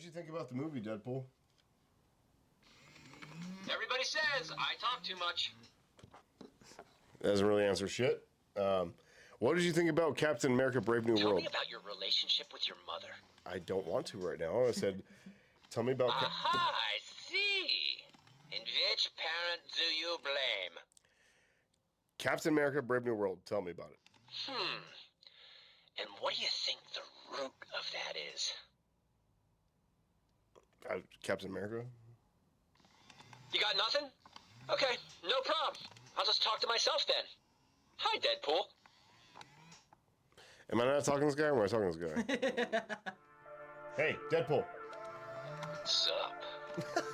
did you think about the movie, Deadpool? Everybody says I talk too much. Doesn't really answer shit. What did you think about Captain America: Brave New Tell World? me about your relationship with your mother. I don't want to right now. I said, tell me about... Aha, I see. And which parent do you blame? Captain America: Brave New World. Tell me about it. And what do you think the root of that is? Captain America? You got nothing? Okay, no problem. I'll just talk to myself then. Hi, Deadpool. Am I not talking to this guy, or am I talking to this guy? Hey, Deadpool. What's up?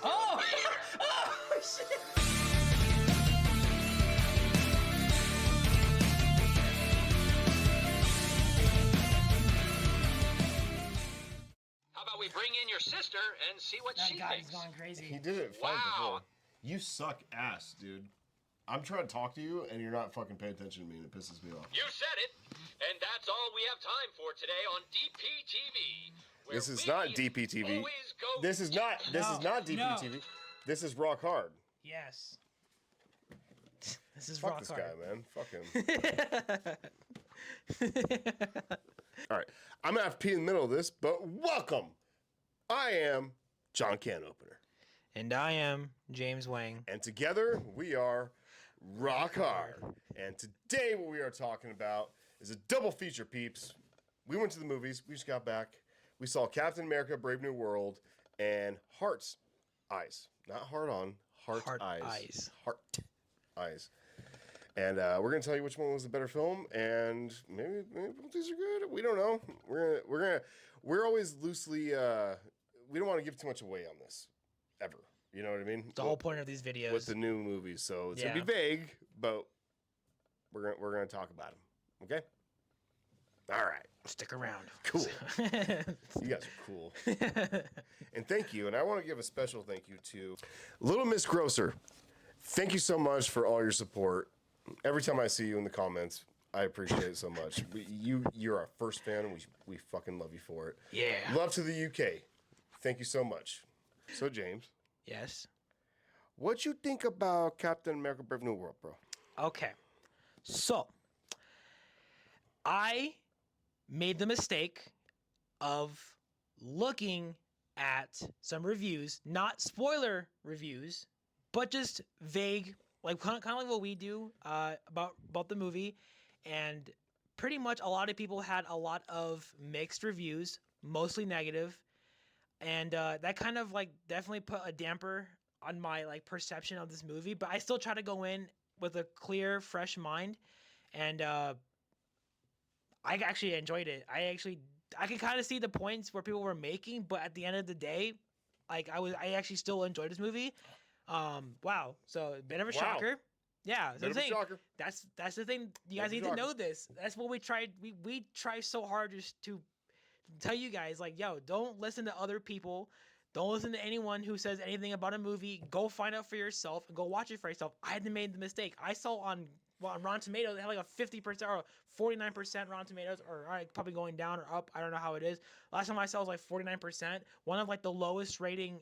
Oh! Oh, shit! How about we bring in your sister and see what she God, thinks? he's going crazy. He did it fine Wow. before. You suck ass, dude. I'm trying to talk to you, and you're not fucking paying attention to me, and it pisses me off. You said it. And that's all we have time for today on DPTV. This is not DPTV. This is not DPTV. This is Rock Hard. Yes. This is Fuck rock this hard. guy, man. Fuck him. All right. I'm going to have to pee in the middle of this, but welcome. I am John Canopener. And I am James Wang. And together we are Rock Hard. And today what we are talking about is a double feature, peeps. We went to the movies. We just got back. We saw Captain America: Brave New World and Heart's Eyes. Not Heart On. Heart Eyes. Heart Eyes. And we're gonna tell you which one was the better film, and maybe both these are good. We don't know. We're always loosely. We don't want to give too much away on this, ever. You know what I mean? The whole point of these videos. With the new movies, so it's gonna be vague, but we're gonna talk about them. Okay. All right. Stick around. Cool. You guys are cool. And thank you. And I want to give a special thank you to Little Miss Grocer. Thank you so much for all your support. Every time I see you in the comments, I appreciate it so much. You're our first fan, and we fucking love you for it. Yeah. Love to the UK. Thank you so much. So, James. Yes. What you think about Captain America: Brave New World, bro? Okay. So, I made the mistake of looking at some reviews, not spoiler reviews, but just vague, like kind of like what we do about the movie. And pretty much a lot of people had a lot of mixed reviews, mostly negative. And that kind of like definitely put a damper on my like perception of this movie. But I still try to go in with a clear, fresh mind. And I actually enjoyed it. I can kind of see the points where people were making, but at the end of the day, like I actually still enjoyed this movie. Wow. So a bit of a shocker. Yeah. So I'm saying, shocker. that's the thing. You guys need to know this. That's what we tried. We try so hard just to tell you guys, like, yo, don't listen to other people. Don't listen to anyone who says anything about a movie. Go find out for yourself and go watch it for yourself. I hadn't made the mistake. I saw on Rotten Tomatoes, they had like a 50% or 49% Rotten Tomatoes, or probably going down or up. I don't know how it is. Last time I saw it was like 49%. One of like the lowest rating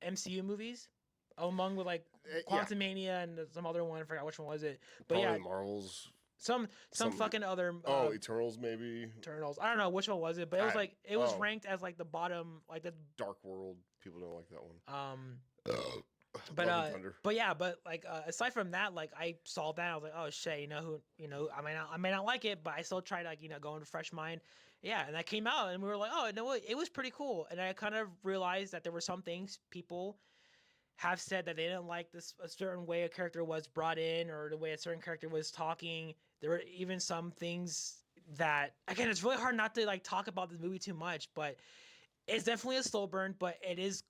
MCU movies, among with like Quantumania and some other one. I forgot which one was it. But Probably yeah, Marvel's. some fucking other. Eternals maybe. Eternals. I don't know which one was it, but it was like it was ranked as like the bottom, like the Dark World. People don't like that one. But like aside from that, like I saw that, I was like, oh shit, I may not like it, but I still tried to like, go into fresh mind. Yeah, and that came out and we were like, oh, no, it was pretty cool. And I kind of realized that there were some things people have said that they didn't like a certain way a character was brought in or the way a certain character was talking. There were even some things that, again, it's really hard not to like talk about this movie too much, but it's definitely a slow burn, but it's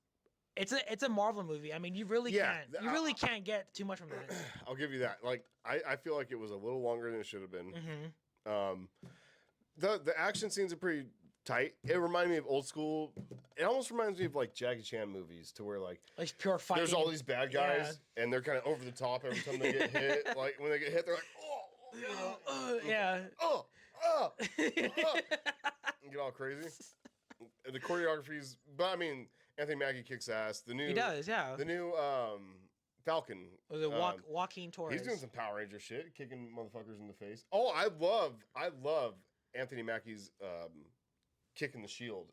a Marvel movie. I mean, you really can't get too much from that. I'll give you that. Like, I feel like it was a little longer than it should have been. Mm-hmm. The action scenes are pretty tight. It reminded me of old school. It almost reminds me of like Jackie Chan movies, to where like pure fighting. There's all these bad guys, and they're kind of over the top every time they get hit. Like when they get hit, they're like, and get all crazy. the choreography's. But I mean, Anthony Mackie kicks ass. The new He does, yeah. The new Falcon. Was it Joaquin Torres? He's doing some Power Ranger shit, kicking motherfuckers in the face. Oh, I love Anthony Mackie's kicking the shield.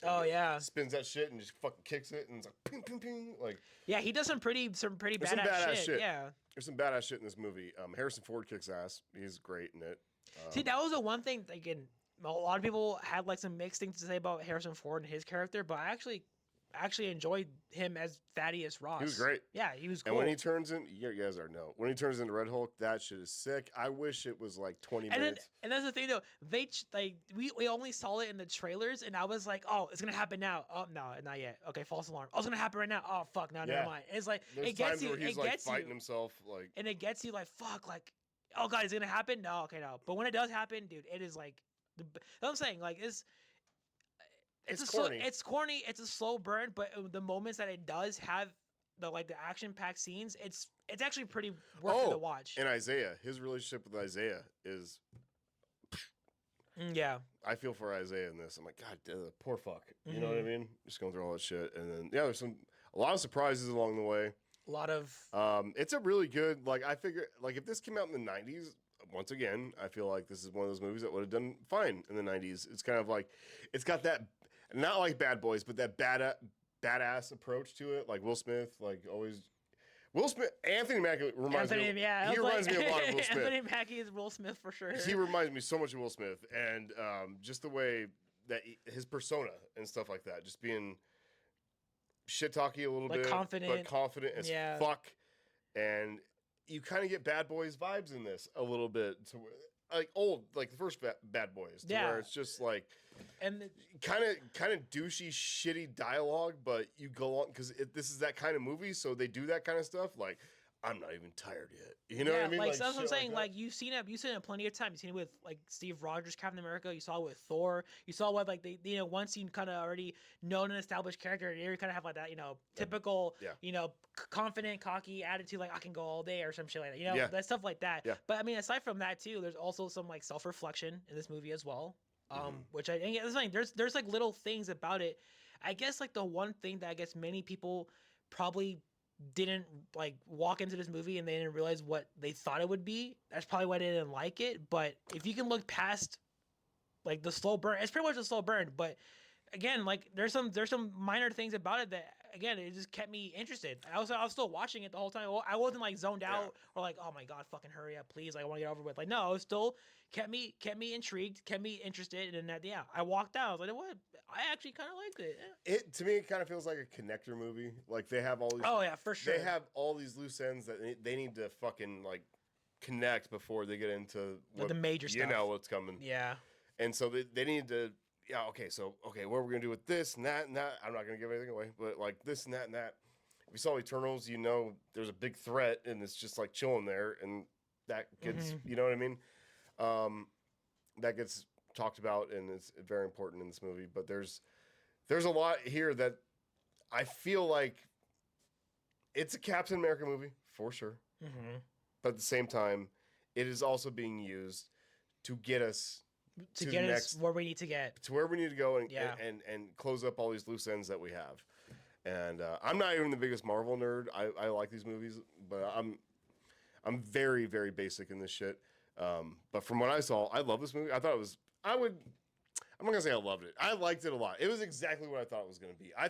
Oh yeah, spins that shit and just fucking kicks it, and it's like ping, ping, ping. Like yeah, he does some pretty badass shit. Yeah, there's some badass shit in this movie. Harrison Ford kicks ass. He's great in it. See, that was the one thing. Again, a lot of people had like some mixed things to say about Harrison Ford and his character, but I actually enjoyed him as Thaddeus Ross. He was great. Yeah, he was cool. And when he turns in, you guys already know, when he turns into Red Hulk, that shit is sick. I wish it was like 20 minutes. And that's the thing though. We only saw it in the trailers, and I was like, oh, it's gonna happen now. Oh no, not yet. Okay, false alarm. Oh, it's gonna happen right now. Oh fuck, no, never mind. It's like there's it gets times you. Where he's it like gets fighting you. himself, like, and it gets you like fuck, like, oh god, is it gonna happen? No, okay, no. But when it does happen, dude, it is like, I'm saying, like, it's corny. It's corny. It's a slow burn, but the moments that it does have the action-packed scenes, it's actually pretty worth it to watch. And Isaiah, his relationship with Isaiah is. Yeah. I feel for Isaiah in this. I'm like, God, poor fuck. You know what I mean? Just going through all that shit, and then there's a lot of surprises along the way. A lot of. It's a really good. Like, I figure, like, if this came out in the '90s. Once again, I feel like this is one of those movies that would have done fine in the '90s. It's kind of like, it's got that, not like Bad Boys, but that badass approach to it. Like Will Smith, like always. Will Smith, Anthony Mackie reminds me. Yeah, he reminds me a lot of Will Smith. Anthony Mackie is Will Smith for sure. He reminds me so much of Will Smith, and just the way that his persona and stuff like that, just being shit talky a little bit, confident, as fuck, and. You kind of get Bad Boys vibes in this a little bit, to like the first Bad Boys, where it's just like, and kind of douchey, shitty dialogue, but you go on because this is that kind of movie, so they do that kind of stuff. Like, I'm not even tired yet. You know what I mean? Like that's what I'm saying. Like you've seen it plenty of times. You've seen it with like Steve Rogers, Captain America. You saw it with Thor. You saw what like they once you kind of already known and established character, you kind of have like that typical confident, cocky attitude, like I can go all day or some shit like that. That stuff like that. Yeah. But I mean, aside from that too, there's also some like self-reflection in this movie as well. Which I think there's like little things about it. I guess like the one thing that I guess many people probably didn't like walk into this movie and they didn't realize what they thought it would be. That's probably why they didn't like it. But if you can look past like the slow burn, it's pretty much a slow burn. But again, like there's some minor things about it that again it just kept me interested. I was still watching it the whole time. I wasn't like zoned out or like, oh my god, fucking hurry up, please! Like, I want to get over with. Like no, it still kept me intrigued, kept me interested, and that I walked out. I was like, what? I actually kind of liked it. It to me, it kind of feels like a connector movie. Like they have all these. Oh yeah, for sure. They have all these loose ends that they need to fucking like connect before they get into the major stuff. You know what's coming. Yeah. And so they need to. Yeah. Okay. So what are we gonna do with this and that and that? I'm not gonna give anything away, but like this and that and that. If you saw Eternals, there's a big threat and it's just like chilling there, and that gets you know what I mean. That gets talked about and it's very important in this movie. But there's a lot here that I feel like it's a Captain America movie for sure. But at the same time, it is also being used to get us to get us where we need to get to where we need to go and close up all these loose ends that we have. And I'm not even the biggest Marvel nerd. I like these movies, but I'm very, very basic in this shit. But from what I saw, I love this movie. I'm not gonna say I loved it. I liked it a lot. It was exactly what I thought it was gonna be. I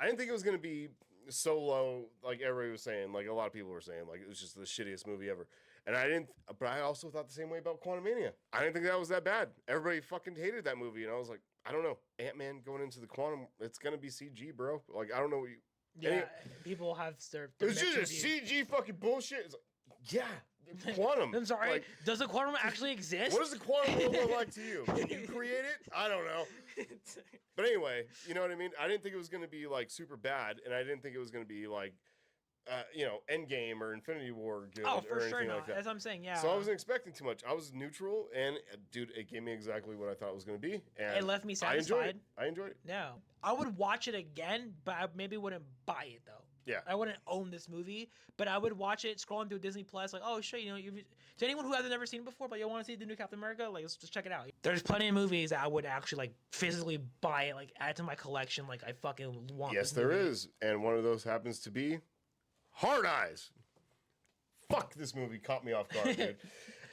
didn't think it was gonna be so low, like everybody was saying, like a lot of people were saying, like it was just the shittiest movie ever. But I also thought the same way about Quantumania. I didn't think that was that bad. Everybody fucking hated that movie, and I was like, I don't know. Ant-Man going into the quantum, it's gonna be CG, bro. Like I don't know what you. Yeah, people have their it was just a CG fucking bullshit. It's like, yeah, quantum. I'm sorry. Like, does the quantum actually exist? What does the quantum world look like to you? Can you create it? I don't know. But anyway, you know what I mean? I didn't think it was going to be like super bad, and I didn't think it was going to be like Endgame or Infinity War good Oh, or for sure anything not. like that. That's what I'm saying. Yeah. So I wasn't expecting too much. I was neutral, and dude, it gave me exactly what I thought it was going to be. And It left me I satisfied. enjoyed it. No, I would watch it again, but I maybe wouldn't buy it though. Yeah. I wouldn't own this movie, but I would watch it scrolling through Disney Plus, like, oh shit, to anyone who hasn't never seen it before, but you want to see the new Captain America, like, let's just check it out. There's plenty of movies that I would actually like physically buy it, like add to my collection, like I fucking want. Yes, this there movie. is, and one of those happens to be Hard Eyes. Fuck, this movie caught me off guard, dude.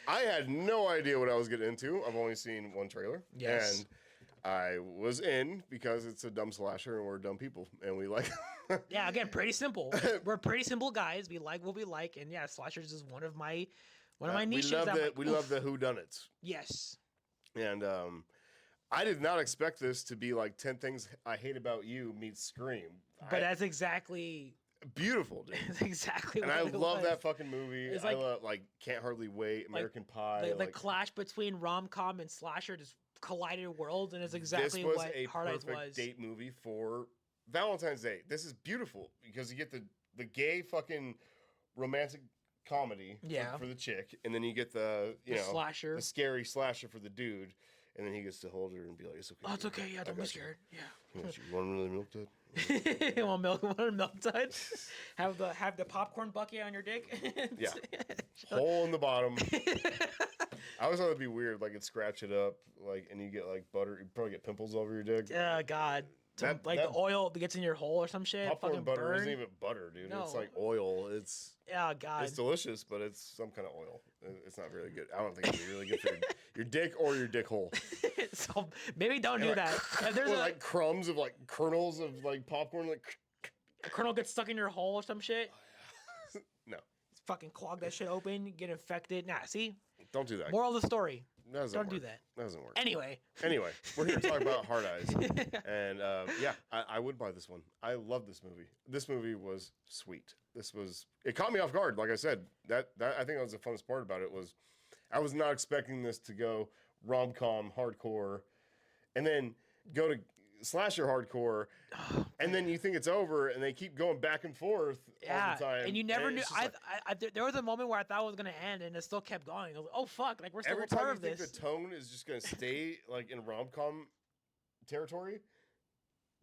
I had no idea what I was getting into. I've only seen one trailer. Yes. And I was in because it's a dumb slasher and we're dumb people and we like. Yeah, again, pretty simple. We're pretty simple guys. We like what we like, and yeah, slashers is one of my niches. We love the whodunits. Yes. And I did not expect this to be like 10 Things I Hate About You meets Scream. But that's exactly. Beautiful, dude. That's exactly. And what I it love was. that fucking movie. It's I like- love Can't Hardly Wait, American Pie. The clash between rom-com and slasher just collided worlds, and it's exactly this was what a Hard Eyes perfect was. date movie for Valentine's Day. This is beautiful because you get the gay fucking romantic comedy Yeah. for the chick, and then you get the slasher. the scary slasher for the dude, and then he gets to hold her and be like, "It's okay. Oh, it's okay. Yeah, I don't be got you. scared. I got you. You want another milk dud?" Yeah. Want a milk dud? have the popcorn bucket on your dick. Yeah. Hole in the bottom. I always thought it'd be weird, like, it'd scratch it up, like, and you get like butter. You probably get pimples all over your dick. Oh God. That- Like that- the oil that gets in your hole or some shit. Popcorn fucking butter burn. isn't even butter, dude. It's No. like oil. It's Oh God. It's delicious, but it's some kind of oil. It's not really good. I don't think it'd be really good for your dick or your dick hole. So maybe don't do And, that. If there's Or a like crumbs of like kernels of like popcorn, like kernel gets stuck in your hole or some shit, no, fucking clog that shit open, get infected. Nah, see? don't do that. Moral of the story. That doesn't Don't do work. that. That doesn't work. Anyway. Anyway, we're here to talk about Hard Eyes, and yeah, I would buy this one. I love this movie. This movie was sweet. It caught me off guard. Like I said, that I think that was the funnest part about it was, I was not expecting this to go rom-com hardcore, and then go to slasher hardcore, and then you think it's over, and they keep going back and forth all the time. and you never knew. it's just There was a moment where I thought it was gonna end, and it still kept going. I was like, "Oh fuck! Like we're still every a part time you of think this." the tone is just gonna stay like in rom-com territory,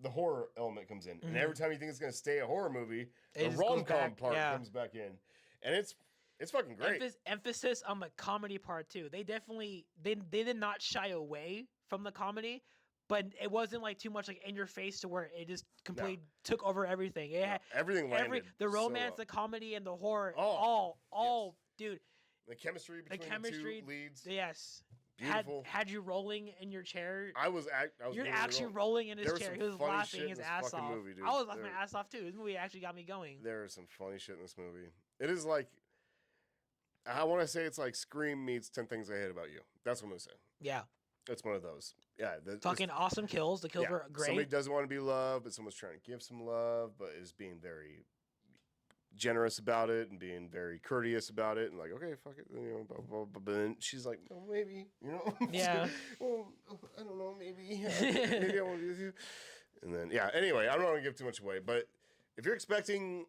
the horror element comes in, and every time you think it's gonna stay a horror movie, It the just goes rom-com back, part yeah. comes back in, and it's fucking great. Emphasis on the comedy part too. They definitely they did not shy away from the comedy, but it wasn't like too much like in your face to where it just completely took over everything. It had Everything landed. the so romance, well. the comedy, and the horror. Oh, all, dude. The chemistry The between chemistry, the two leads, yes. beautiful. Had you rolling in your chair. I was You're really actually rolling in his There was chair. some He was funny laughing shit his in this ass fucking off. movie, dude. I was laughing There- my ass off too. This movie actually got me going. There is some funny shit in this movie. It is like, I want to say it's like Scream meets 10 Things I Hate About You. That's what I'm gonna say. Yeah. It's one of those. Yeah. Fucking awesome kills. The kills yeah, were great. Somebody doesn't want to be loved, but someone's trying to give some love, but is being very generous about it and being very courteous about it, and like, okay, fuck it, blah, blah, blah. But then she's like, no, maybe, Yeah. Well, I don't know, maybe I want to be with you. And then, yeah. Anyway, I don't want to give too much away, but if you're expecting,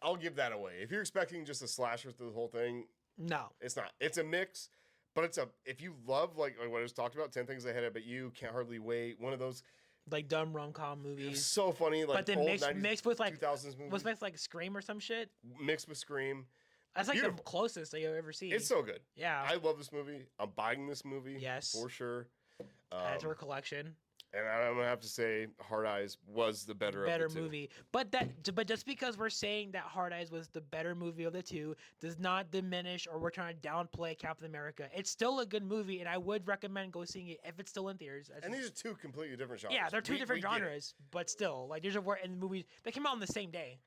I'll give that away. If you're expecting just a slasher through the whole thing, No. it's not. It's a mix. But if you love like what I just talked about, 10 Things I Hate About You, Can't Hardly Wait, one of those, Like dumb rom-com it's movies. so funny, like But then old mixed 90s, with like 2000s movies, was mixed like Scream or some shit. mixed with Scream. That's like Beautiful. the closest that you'll ever see. It's so good. yeah. I love this movie. I'm buying this movie. Yes. For sure. Add to her collection. And I'm gonna have to say, Hard Eyes was the better of the two. Movie. But just because we're saying that Hard Eyes was the better movie of the two does not diminish or we're trying to downplay Captain America. It's still a good movie, and I would recommend go seeing it if it's still in theaters. And these are two completely different genres. yeah, they're two different we get it. genres, but still, like there's a word in the movies that came out on the same day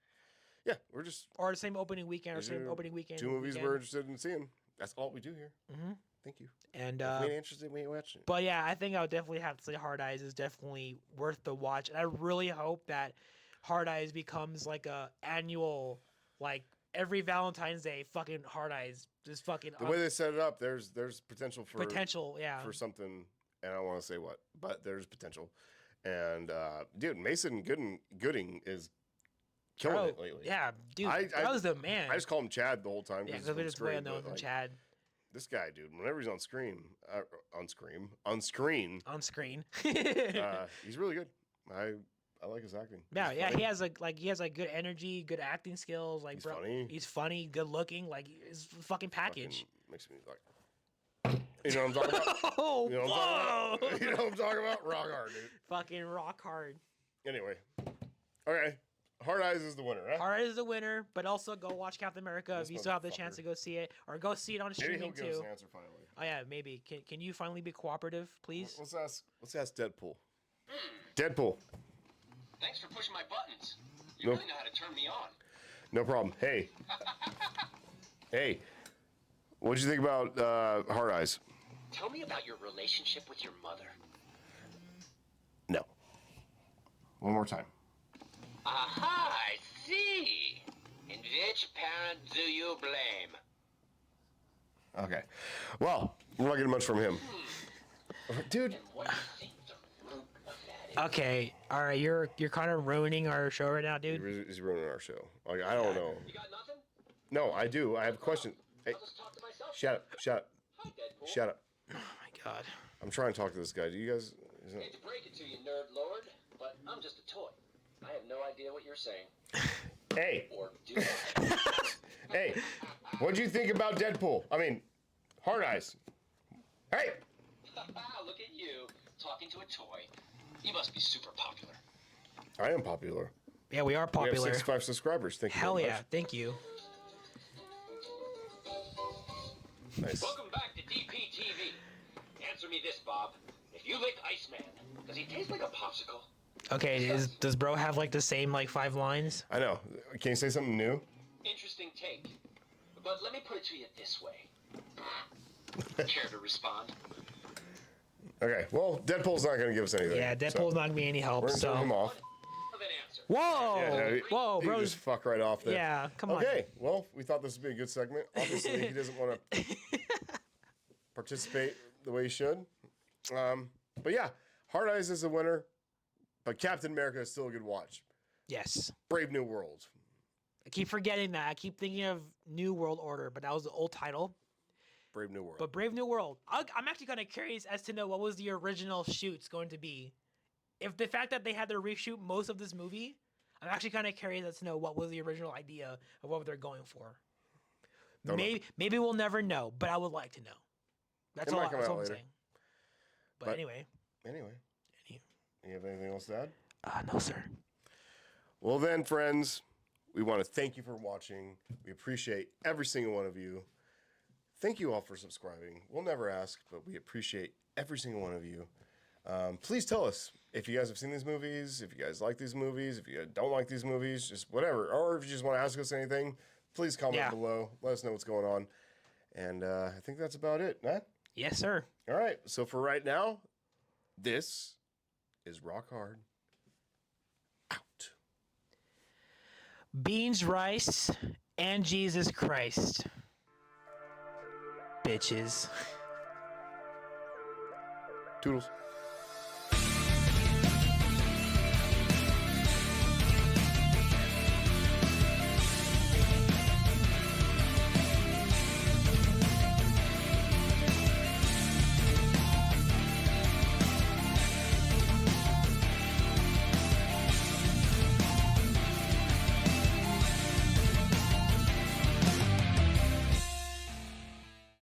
Yeah, we're just or the same opening weekend or these same are opening weekend. two movies weekend. we're interested in seeing. That's all we do here. Mm-hmm. Thank you. And If we ain't interested, we ain't watching it. but yeah, I think I would definitely have to say Hard Eyes is definitely worth the watch, and I really hope that Hard Eyes becomes like a annual, like every Valentine's Day, fucking Hard Eyes, just fucking The way they set it up, there's potential for yeah. for something, and I don't want to say what, but there's potential. And dude, Mason Gooding is killing it lately. Yeah, dude, I that was the man. I just call him Chad the whole time. yeah, he's because on we're just screen, way unknown but, than like, Chad This guy, dude, whenever he's on screen, on screen. he's really good. I like his acting. Yeah, He's yeah, funny. he has good energy, good acting skills. Like, He's bro, funny. he's funny, good looking. Like, his fucking package. Fucking makes me like, you know what I'm talking about? Oh, You know what I'm whoa! talking about? You know what I'm talking about? Rock hard, dude. Fucking rock hard. Anyway, okay, Hard Eyes is the winner, right? Hard is the winner, but also go watch Captain America This if you still have the motherfucker. chance to go see it, or go see it on Maybe streaming he'll give us too. an answer finally. Oh yeah, maybe. Can you finally be cooperative, please? Let's ask Deadpool. Deadpool, Thanks for pushing my buttons. You Nope. really know how to turn me on. no problem. Hey, hey, what'd you think about Hard Eyes? Tell me about your relationship with your mother. No. One more time. Aha, I see. And which parent do you blame? Okay. Well, we're not getting much from him, dude. And what do you think the root of that is? Okay, all right. You're kind of ruining our show right now, dude. He's ruining our show. Like, I don't know. You got nothing? No, I do. I have a question. Hey, I'll just talk to myself. shut up. Shut up. Hi, Deadpool. Shut up. Oh my god. I'm trying to talk to this guy. Do you guys? Hate to break it to you, nerd lord, but I'm just a toy. I have no idea what you're saying. Hey, Or do I? hey, what'd you think about Deadpool? I mean, Hard Eyes. Hey, Look at you, talking to a toy. You must be super popular. I am popular. Yeah, we are We have popular. 65 subscribers. Thank you. Hell very yeah, thank you. Much. Nice. Welcome back to DPTV. Answer me this, Bob. If you lick Iceman, does he taste like a popsicle? Okay, does bro have like the same like 5 lines? I know. Can you say something new? Interesting take. But let me put it to you this way. Care to respond? Okay. Well, Deadpool's not going to give us anything. Yeah, Deadpool's not gonna be any help. We're going to turn him So. off. Of an answer. Whoa, Yeah, whoa, he bro. just fuck right off there. Yeah, come on. Okay. Well, we thought this would be a good segment. Obviously, he doesn't want to participate the way he should. But yeah, Hard Eyes is the winner. But Captain America is still a good watch. Yes. Brave New World. I keep forgetting that. I keep thinking of New World Order, but that was the old title. Brave New World. But Brave New World. I'm actually kind of curious as to know what was the original shoots going to be. If the fact that they had to reshoot most of this movie, I'm actually kind of curious as to know what was the original idea of what they're going for. Don't know. Maybe we'll never know, but I would like to know. That's It all, might come that's out all I'm later. saying. But But- anyway. Anyway, you have anything else to add? No, sir. Well then, friends, we want to thank you for watching. We appreciate every single one of you. Thank you all for subscribing. We'll never ask, but we appreciate every single one of you. Please tell us if you guys have seen these movies, if you guys like these movies, if you guys don't like these movies, just whatever. Or if you just want to ask us anything, please comment Yeah. below. Let us know what's going on. And I think that's about it, Matt. Yes, sir. All right. So for right now, this is Rock Hard. Out. Beans, rice, and Jesus Christ. Bitches. Toodles.